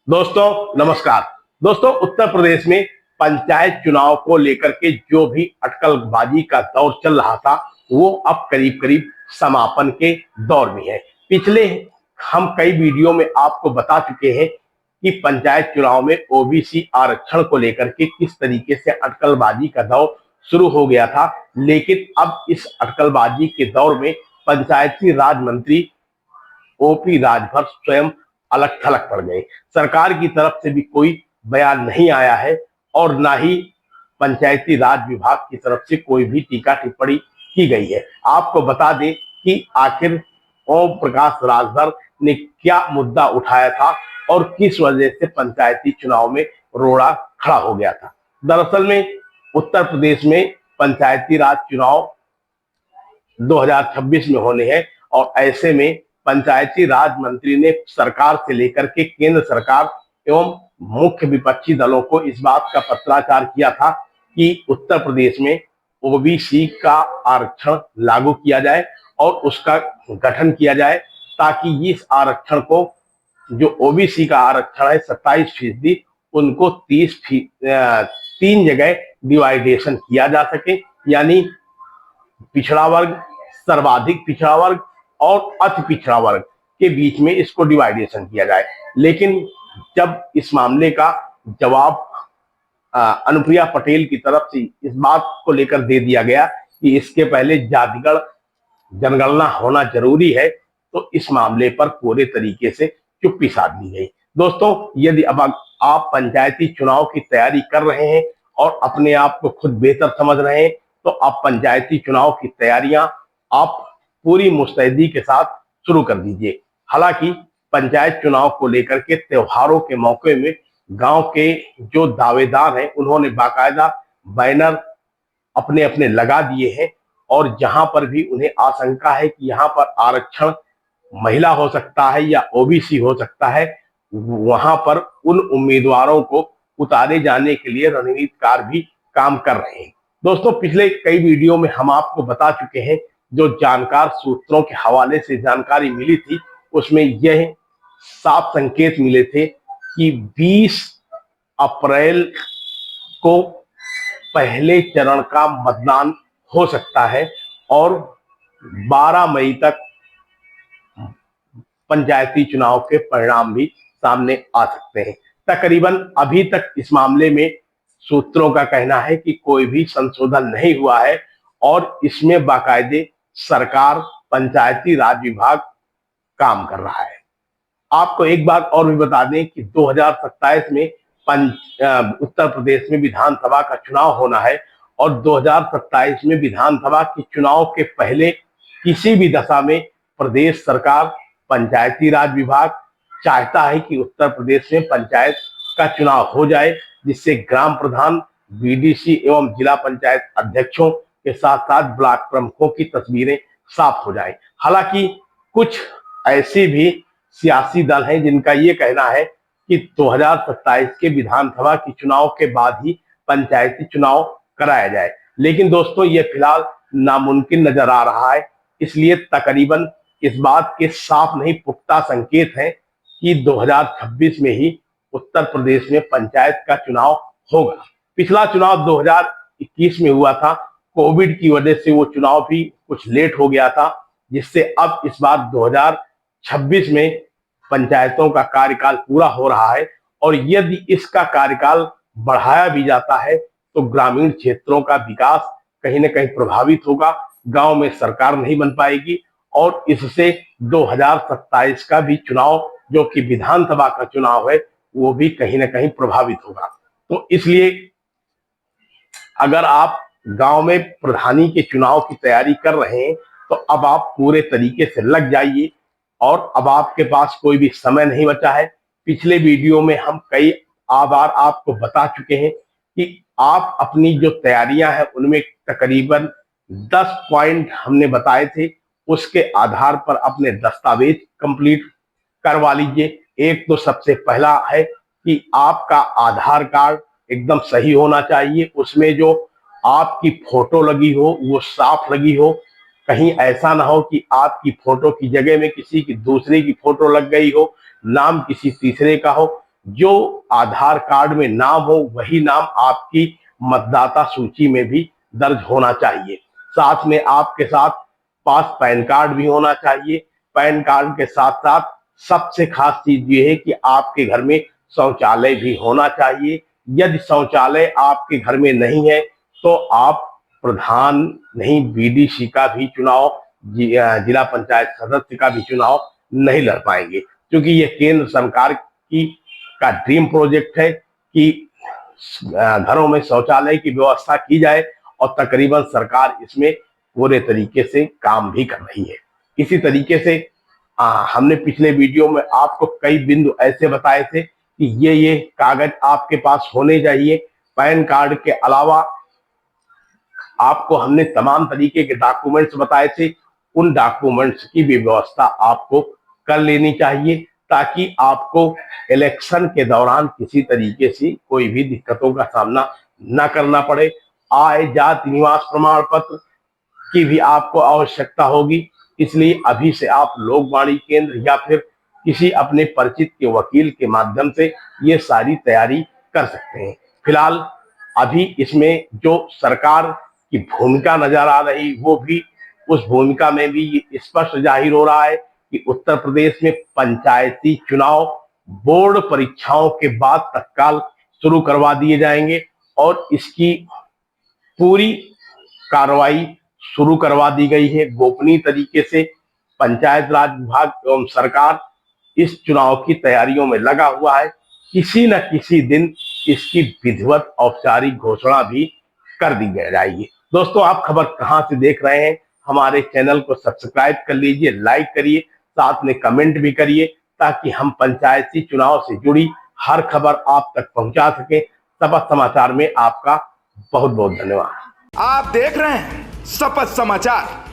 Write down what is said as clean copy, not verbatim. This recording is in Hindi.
दोस्तों नमस्कार। दोस्तों, उत्तर प्रदेश में पंचायत चुनाव को लेकर के जो भी अटकलबाजी का दौर चल रहा था वो अब करीब करीब समापन के दौर में है। पिछले हम कई वीडियो में आपको बता चुके हैं कि पंचायत चुनाव में ओबीसी आरक्षण को लेकर के किस तरीके से अटकलबाजी का दौर शुरू हो गया था, लेकिन अब इस अटकलबाजी के दौर में पंचायती राज मंत्री ओपी राजभर स्वयं अलग थलग पड़ गए। सरकार की तरफ से भी कोई बयान नहीं आया है और ना ही पंचायती राज विभाग की तरफ से कोई भी टीका टिप्पणी की गई है। आपको बता दें कि आखिर ओम प्रकाश राजभर ने क्या मुद्दा उठाया था और किस वजह से पंचायती चुनाव में रोड़ा खड़ा हो गया था। दरअसल में उत्तर प्रदेश में पंचायती राज चुनाव 2026 में होने हैं और ऐसे में पंचायती राज मंत्री ने सरकार से लेकर के केंद्र सरकार एवं मुख्य विपक्षी दलों को इस बात का पत्राचार किया था कि उत्तर प्रदेश में ओबीसी का आरक्षण लागू किया जाए और उसका गठन किया जाए ताकि इस आरक्षण को, जो ओबीसी का आरक्षण है 27%, उनको 3 जगह डिवाइडेशन किया जा सके, यानी पिछड़ा वर्ग, सर्वाधिक पिछड़ा वर्ग और अति पिछड़ा वर्ग के बीच में इसको डिवाइडेशन किया जाए। लेकिन जब इस मामले का जवाब अनुप्रिया पटेल की तरफ से इस बात को लेकर दे दिया गया कि इसके पहले जातिगण जनगणना होना जरूरी है, तो इस मामले पर पूरे तरीके से चुप्पी साध ली गई। दोस्तों, यदि अब आप पंचायती चुनाव की तैयारी कर रहे हैं और अपने आप को खुद बेहतर समझ रहे हैं, तो आप पंचायती चुनाव की तैयारियां आप पूरी मुस्तैदी के साथ शुरू कर दीजिए। हालांकि पंचायत चुनाव को लेकर के त्योहारों के मौके में गांव के जो दावेदार हैं उन्होंने बाकायदा बैनर अपने अपने लगा दिए हैं और जहां पर भी उन्हें आशंका है कि यहां पर आरक्षण महिला हो सकता है या ओबीसी हो सकता है, वहां पर उन उम्मीदवारों को उतारे जाने के लिए रणनीतिकार भी काम कर रहे हैं। दोस्तों, पिछले कई वीडियो में हम आपको बता चुके हैं, जो जानकार सूत्रों के हवाले से जानकारी मिली थी उसमें यह साफ संकेत मिले थे कि 20 अप्रैल को पहले चरण का मतदान हो सकता है और 12 मई तक पंचायती चुनाव के परिणाम भी सामने आ सकते हैं। तकरीबन अभी तक इस मामले में सूत्रों का कहना है कि कोई भी संशोधन नहीं हुआ है और इसमें बाकायदे सरकार, पंचायती राज विभाग काम कर रहा है। आपको एक बात और भी बता दें कि 2027 में उत्तर प्रदेश में विधानसभा का चुनाव होना है और 2027 में विधानसभा के चुनाव के पहले किसी भी दशा में प्रदेश सरकार, पंचायती राज विभाग चाहता है कि उत्तर प्रदेश में पंचायत का चुनाव हो जाए, जिससे ग्राम प्रधान, बीडीसी एवं जिला पंचायत अध्यक्षों के साथ साथ ब्लॉक प्रमुखों की तस्वीरें साफ हो जाए। हालांकि कुछ ऐसे भी सियासी दल हैं जिनका ये कहना है कि 2027 के विधानसभा के चुनाव के बाद ही पंचायती चुनाव कराया जाए, लेकिन दोस्तों ये फिलहाल नामुमकिन नजर आ रहा है। इसलिए तकरीबन इस बात के साफ नहीं पुख्ता संकेत हैं कि 2026 में ही उत्तर प्रदेश में पंचायत का चुनाव होगा। पिछला चुनाव 2021 में हुआ था, कोविड की वजह से वो चुनाव भी कुछ लेट हो गया था, जिससे अब इस बार 2026 में पंचायतों का कार्यकाल पूरा हो रहा है और यदि इसका कार्यकाल बढ़ाया भी जाता है तो ग्रामीण क्षेत्रों का विकास कहीं ना कहीं प्रभावित होगा, गांव में सरकार नहीं बन पाएगी और इससे 2027 का भी चुनाव, जो कि विधानसभा का चुनाव है, वो भी कहीं ना कहीं प्रभावित होगा। तो इसलिए अगर आप गांव में प्रधानी के चुनाव की तैयारी कर रहे हैं तो अब आप पूरे तरीके से लग जाइए और अब आपके पास कोई भी समय नहीं बचा है। पिछले वीडियो में हम कई बार आपको बता चुके हैं कि आप अपनी जो तैयारियां हैं उनमें तकरीबन 10 पॉइंट हमने बताए थे, उसके आधार पर अपने दस्तावेज कंप्लीट करवा लीजिए। एक तो सबसे पहला है कि आपका आधार कार्ड एकदम सही होना चाहिए, उसमें जो आपकी फोटो लगी हो वो साफ लगी हो, कहीं ऐसा ना हो कि आपकी फोटो की जगह में किसी की दूसरे की फोटो लग गई हो, नाम किसी तीसरे का हो। जो आधार कार्ड में नाम हो वही नाम आपकी मतदाता सूची में भी दर्ज होना चाहिए। साथ में आपके साथ पास पैन कार्ड भी होना चाहिए। पैन कार्ड के साथ साथ सबसे खास चीज ये है कि आपके घर में शौचालय भी होना चाहिए। यदि शौचालय आपके घर में नहीं है तो आप प्रधान नहीं, बीडीसी का भी चुनाव, जिला पंचायत सदस्य का भी चुनाव नहीं लड़ पाएंगे, क्योंकि ये केंद्र सरकार की का ड्रीम प्रोजेक्ट है कि घरों में शौचालय की व्यवस्था की जाए और तकरीबन सरकार इसमें पूरे तरीके से काम भी कर रही है। इसी तरीके से हमने पिछले वीडियो में आपको कई बिंदु ऐसे बताए थे कि ये कागज आपके पास होने चाहिए। पैन कार्ड के अलावा आपको हमने तमाम तरीके के डॉक्यूमेंट्स बताए थे, उन डॉक्यूमेंट्स की भी व्यवस्था आपको कर लेनी चाहिए ताकि आपको इलेक्शन के दौरान किसी तरीके से कोई भी दिक्कतों का सामना न करना पड़े। आय, जाति, निवास प्रमाण पत्र की भी आपको आवश्यकता होगी, इसलिए अभी से आप लोकवाणी केंद्र या फिर किसी अपने परिचित के वकील के माध्यम से ये सारी तैयारी कर सकते हैं। फिलहाल अभी इसमें जो सरकार की भूमिका नजर आ रही वो भी, उस भूमिका में भी ये स्पष्ट जाहिर हो रहा है कि उत्तर प्रदेश में पंचायती चुनाव बोर्ड परीक्षाओं के बाद तत्काल शुरू करवा दिए जाएंगे और इसकी पूरी कार्रवाई शुरू करवा दी गई है। गोपनीय तरीके से पंचायत राज विभाग एवं सरकार इस चुनाव की तैयारियों में लगा हुआ है। किसी न किसी दिन इसकी विधिवत औपचारिक घोषणा भी कर दी जाएगी। दोस्तों, आप खबर कहां से देख रहे हैं? हमारे चैनल को सब्सक्राइब कर लीजिए, लाइक करिए, साथ में कमेंट भी करिए ताकि हम पंचायती चुनाव से जुड़ी हर खबर आप तक पहुंचा सके। शपथ समाचार में आपका बहुत बहुत धन्यवाद। आप देख रहे हैं शपथ समाचार।